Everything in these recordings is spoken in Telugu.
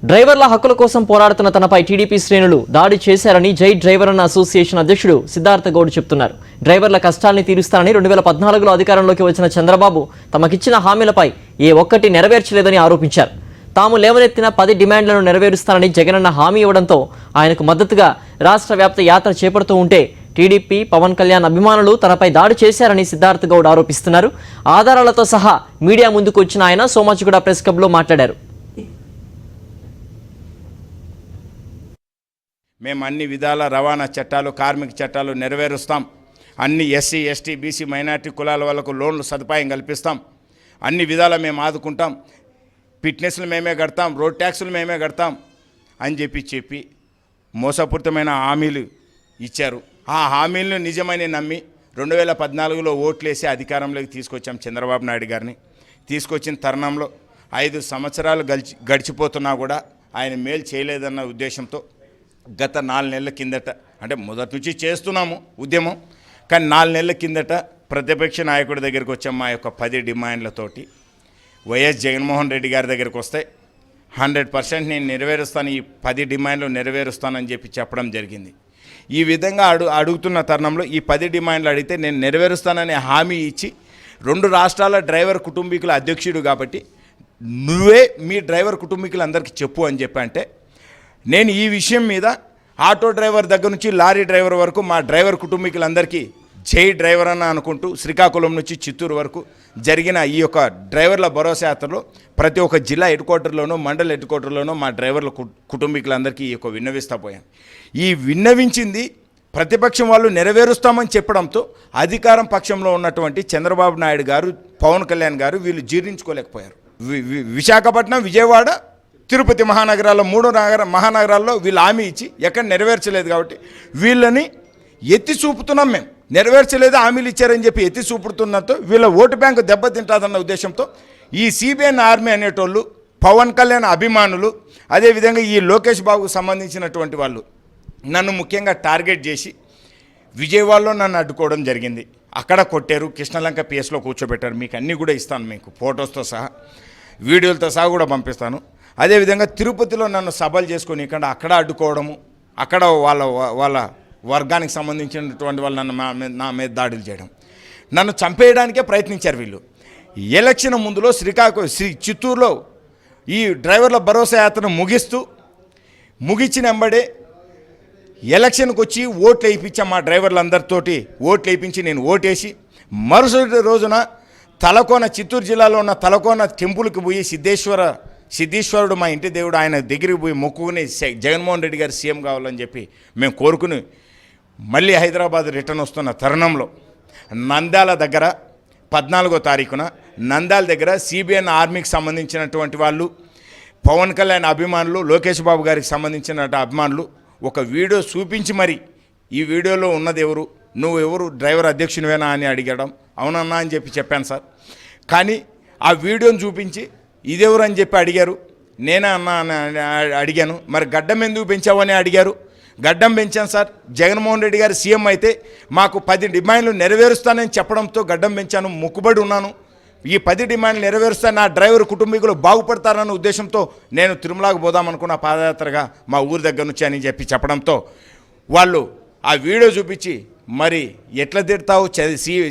డ్రైవర్ల హక్కుల కోసం పోరాడుతున్న తనపై టీడీపీ శ్రేణులు దాడి చేశారని జై డ్రైవర్ అన్న అసోసియేషన్ అధ్యక్షుడు సిద్ధార్థ గౌడ్ చెప్తున్నారు. డ్రైవర్ల కష్టాల్ని తీరుస్తానని 2014లో అధికారంలోకి వచ్చిన చంద్రబాబు తమకిచ్చిన హామీలపై ఏ ఒక్కటి నెరవేర్చలేదని ఆరోపించారు. తాము లేవనెత్తిన 10 డిమాండ్లను నెరవేరుస్తానని జగనన్న హామీ ఇవ్వడంతో ఆయనకు మద్దతుగా రాష్ట్ర వ్యాప్త యాత్ర చేపడుతూ ఉంటే టీడీపీ పవన్ కళ్యాణ్ అభిమానులు తనపై దాడి చేశారని సిద్ధార్థ గౌడ్ ఆరోపిస్తున్నారు. ఆధారాలతో సహా మీడియా ముందుకు వచ్చిన ఆయన సోమాజిగూడ ప్రెస్ క్లబ్లో మాట్లాడారు. మేము అన్ని విధాల రవాణా చట్టాలు, కార్మిక చట్టాలు నెరవేరుస్తాం. అన్ని ఎస్సీ, ఎస్టీ, బీసీ, మైనార్టీ కులాల వాళ్ళకు లోన్లు సదుపాయం కల్పిస్తాం. అన్ని విధాల మేము ఆదుకుంటాం. ఫిట్నెస్లు మేమే కడతాం, రోడ్ ట్యాక్సులు మేమే కడతాం అని చెప్పి మోసపూరితమైన హామీలు ఇచ్చారు. ఆ హామీలను నిజమని నమ్మి 2014లో ఓట్లేసి అధికారంలోకి తీసుకొచ్చాం చంద్రబాబు నాయుడు గారిని. తీసుకొచ్చిన తరుణంలో 5 సంవత్సరాలు గడిచిపోతున్నా కూడా ఆయన మేలు చేయలేదన్న ఉద్దేశంతో గత 4 నెలల కిందట, అంటే మొదటి నుంచి చేస్తున్నాము ఉద్యమం, కానీ 4 నెలల కిందట ప్రతిపక్ష నాయకుడి దగ్గరికి వచ్చాం. మా యొక్క 10 డిమాండ్లతోటి వైఎస్ జగన్మోహన్ రెడ్డి గారి దగ్గరికి వస్తే 100% నేను నెరవేరుస్తాను, ఈ 10 డిమాండ్లు నెరవేరుస్తానని చెప్పడం జరిగింది. ఈ విధంగా అడుగుతున్న తరుణంలో ఈ 10 డిమాండ్లు అడిగితే నేను నెరవేరుస్తానని హామీ ఇచ్చి 2 రాష్ట్రాల డ్రైవర్ కుటుంబీకుల అధ్యక్షుడు కాబట్టి నువ్వే మీ డ్రైవర్ కుటుంబీకులందరికీ చెప్పు అని అంటే నేను ఈ విషయం మీద ఆటో డ్రైవర్ దగ్గర నుంచి లారీ డ్రైవర్ వరకు మా డ్రైవర్ కుటుంబీకులందరికీ జై డ్రైవర్ అన్న అనుకుంటూ శ్రీకాకుళం నుంచి చిత్తూరు వరకు జరిగిన ఈ యొక్క డ్రైవర్ల భరోసా యాత్రలో ప్రతి ఒక్క జిల్లా హెడ్ క్వార్టర్లోనూ మండల హెడ్ క్వార్టర్లోనూ మా డ్రైవర్ల కుటుంబీకులందరికీ ఈ యొక్క విన్నవిస్తా పోయాను. ఈ విన్నవించింది ప్రతిపక్షం వాళ్ళు నెరవేరుస్తామని చెప్పడంతో అధికారం పక్షంలో ఉన్నటువంటి చంద్రబాబు నాయుడు గారు, పవన్ కళ్యాణ్ గారు వీళ్ళు జీర్ణించుకోలేకపోయారు. విశాఖపట్నం, విజయవాడ, తిరుపతి మహానగరాల్లో 3 మహానగరాల్లో వీళ్ళు హామీ ఇచ్చి ఎక్కడ నెరవేర్చలేదు కాబట్టి వీళ్ళని ఎత్తి చూపుతున్నాం. మేము నెరవేర్చలేదు, హామీలు ఇచ్చారని చెప్పి ఎత్తి చూపుతున్నట్టు వీళ్ళ ఓటు బ్యాంకు దెబ్బతింటుందన్న ఉద్దేశంతో ఈ సిబిఎన్ ఆర్మీ అనేటోళ్ళు, పవన్ కళ్యాణ్ అభిమానులు, అదేవిధంగా ఈ లోకేష్ బాబుకు సంబంధించినటువంటి వాళ్ళు నన్ను ముఖ్యంగా టార్గెట్ చేసి విజయవాడలో నన్ను అడ్డుకోవడం జరిగింది. అక్కడ కొట్టారు, కృష్ణలంక పిఎస్లో కూర్చోబెట్టారు. మీకు అన్నీ కూడా ఇస్తాను, మీకు ఫొటోస్తో సహా వీడియోలతో సహా కూడా పంపిస్తాను. అదేవిధంగా తిరుపతిలో నన్ను సభలు చేసుకొని అక్కడ అడ్డుకోవడము, అక్కడ వాళ్ళ వర్గానికి సంబంధించినటువంటి వాళ్ళు నా మీద దాడులు చేయడం, నన్ను చంపేయడానికే ప్రయత్నించారు వీళ్ళు. ఎలక్షన్ ముందులో చిత్తూరులో ఈ డ్రైవర్ల భరోసా యాత్రను ముగించిన వెంబడే ఎలక్షన్కి వచ్చి ఓట్లు వేయించాం. మా డ్రైవర్లందరితోటి ఓట్లు వేయించి నేను ఓటేసి మరుసటి రోజున చిత్తూరు జిల్లాలో ఉన్న తలకోన టెంపుల్కి పోయి సిద్ధేశ్వరుడు మా ఇంటి దేవుడు, ఆయన దగ్గరికి పోయి మొక్కుకుని జగన్మోహన్ రెడ్డి గారు సీఎం కావాలని చెప్పి మేము కోరుకుని మళ్ళీ హైదరాబాద్ రిటర్న్ వస్తున్న తరుణంలో నంద్యాల దగ్గర 14వ తారీఖున నంద్యాల దగ్గర సిబిఎన్ ఆర్మీకి సంబంధించినటువంటి వాళ్ళు, పవన్ కళ్యాణ్ అభిమానులు, లోకేష్ బాబు గారికి సంబంధించిన అభిమానులు ఒక వీడియో చూపించి మరి ఈ వీడియోలో ఉన్నది ఎవరు, నువ్వు ఎవరు, డ్రైవర్ అధ్యక్షునివేనా అని అడిగడం. అవునన్నా అని చెప్పాను సార్. కానీ ఆ వీడియోని చూపించి ఇదెవరు అని చెప్పి అడిగారు. నేనే అన్నా అని అడిగాను. మరి గడ్డం ఎందుకు పెంచావని అడిగారు. గడ్డం పెంచాను సార్, జగన్మోహన్ రెడ్డి గారు సీఎం అయితే మాకు 10 డిమాండ్లు నెరవేరుస్తానని చెప్పడంతో గడ్డం పెంచాను, మొక్కుబడి ఉన్నాను. ఈ 10 డిమాండ్లు నెరవేరుస్తాను, నా డ్రైవర్ కుటుంబీకులు బాగుపడతారన్న ఉద్దేశంతో నేను తిరుమలకు పోదామనుకున్న పాదయాత్రగా మా ఊరి దగ్గర నుంచి అని చెప్పడంతో వాళ్ళు ఆ వీడియో చూపించి మరి ఎట్లా తిడతావు,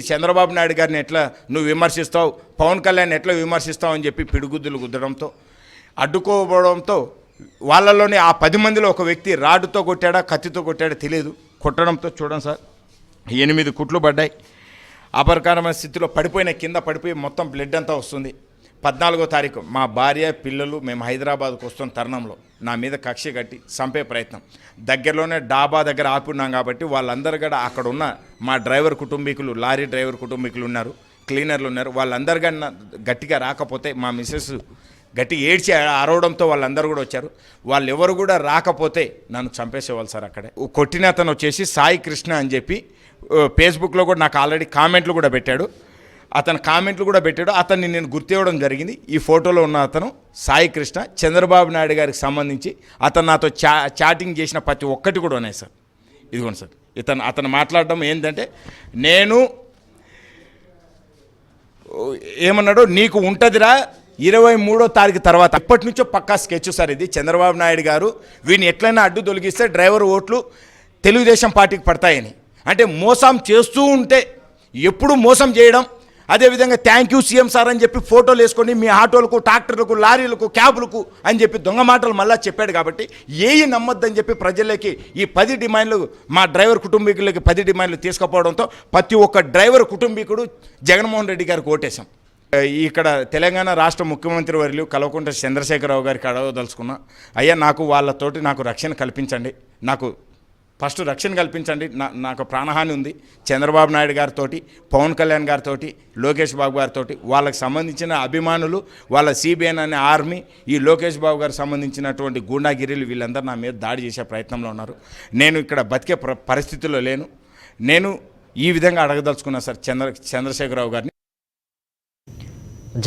చంద్రబాబు నాయుడు గారిని ఎట్లా నువ్వు విమర్శిస్తావు, పవన్ కళ్యాణ్ ఎట్లా విమర్శిస్తావు అని చెప్పి పిడిగుద్దులు గుద్దడంతో అడ్డుకోవడంతో వాళ్ళలోనే ఆ 10 మందిలో ఒక వ్యక్తి రాడ్డుతో కొట్టాడా కత్తితో కొట్టాడా తెలియదు. కొట్టడంతో చూడండి సార్ 8 కుట్లు పడ్డాయి. అపరకరమైన స్థితిలో కింద పడిపోయి మొత్తం బ్లడ్ అంతా వస్తుంది. 14వ తారీఖు మా భార్య, పిల్లలు మేము హైదరాబాద్కు వస్తున్న తరుణంలో నా మీద కక్ష కట్టి చంపే ప్రయత్నం. దగ్గరలోనే డాబా దగ్గర ఆపున్నాం కాబట్టి వాళ్ళందరూ కూడా అక్కడ ఉన్న మా డ్రైవర్ కుటుంబీకులు, లారీ డ్రైవర్ కుటుంబీకులు ఉన్నారు, క్లీనర్లు ఉన్నారు, వాళ్ళందరూ కూడా గట్టిగా రాకపోతే మా మిస్సెస్ గట్టి ఏడ్చి అరవడంతో వాళ్ళందరూ కూడా వచ్చారు. వాళ్ళు ఎవరు కూడా రాకపోతే నన్ను చంపేసేవాళ్ళు సార్. అక్కడే కొట్టిన అతను వచ్చేసి సాయి కృష్ణ అని చెప్పి ఫేస్బుక్లో కూడా నాకు ఆల్రెడీ కామెంట్లు కూడా పెట్టాడు. అతన్ని నేను గుర్తివ్వడం జరిగింది. ఈ ఫోటోలో ఉన్న అతను సాయి కృష్ణ, చంద్రబాబు నాయుడు గారికి సంబంధించి అతను నాతో చాటింగ్ చేసిన ప్రతి ఒక్కటి కూడా ఉన్నాయి సార్. ఇదిగోండి సార్, అతను మాట్లాడడం ఏంటంటే, నేను ఏమన్నాడు, నీకు ఉంటుందిరా 23వ తారీఖు తర్వాత ఇప్పటి నుంచో పక్కా స్కెచ్ సార్ ఇది. చంద్రబాబు నాయుడు గారు వీడిని ఎట్లయినా అడ్డు తొలగిస్తే డ్రైవర్ ఓట్లు తెలుగుదేశం పార్టీకి పడతాయని, అంటే మోసం చేస్తూ ఉంటే ఎప్పుడు మోసం చేయడం. అదేవిధంగా థ్యాంక్ యూ సీఎం సార్ అని చెప్పి ఫోటోలు వేసుకొని మీ ఆటోలకు, ట్రాక్టర్లకు, లారీలకు, క్యాబులకు అని చెప్పి దొంగ మాటలు మళ్ళీ చెప్పాడు. కాబట్టి ఏవి నమ్మొద్దని చెప్పి ప్రజలకి ఈ 10 డిమాండ్లు, మా డ్రైవర్ కుటుంబీకులకి 10 డిమాండ్లు తీసుకుపోవడంతో ప్రతి ఒక్క డ్రైవర్ కుటుంబీకుడు జగన్మోహన్ రెడ్డి గారికి ఓటేశాం. ఇక్కడ తెలంగాణ రాష్ట్ర ముఖ్యమంత్రి వర్యులు కల్వకుంట్ల చంద్రశేఖరరావు గారికి అడగదలుచుకున్నా, అయ్యా నాకు రక్షణ కల్పించండి, నాకు ఫస్ట్ రక్షణ కల్పించండి, నాకు ప్రాణహాని ఉంది. చంద్రబాబు నాయుడు గారితో, పవన్ కళ్యాణ్ గారితో, లోకేష్ బాబు గారితో, వాళ్ళకి సంబంధించిన అభిమానులు, వాళ్ళ సిబిఎన్ అనే ఆర్మీ, ఈ లోకేష్ బాబు గారికి సంబంధించినటువంటి గూండాగిరీలు వీళ్ళందరూ నా మీద దాడి చేసే ప్రయత్నంలో ఉన్నారు. నేను ఇక్కడ బతికే పరిస్థితుల్లో లేను. నేను ఈ విధంగా అడగదలుచుకున్నా సార్ చంద్రశేఖరరావు గారిని.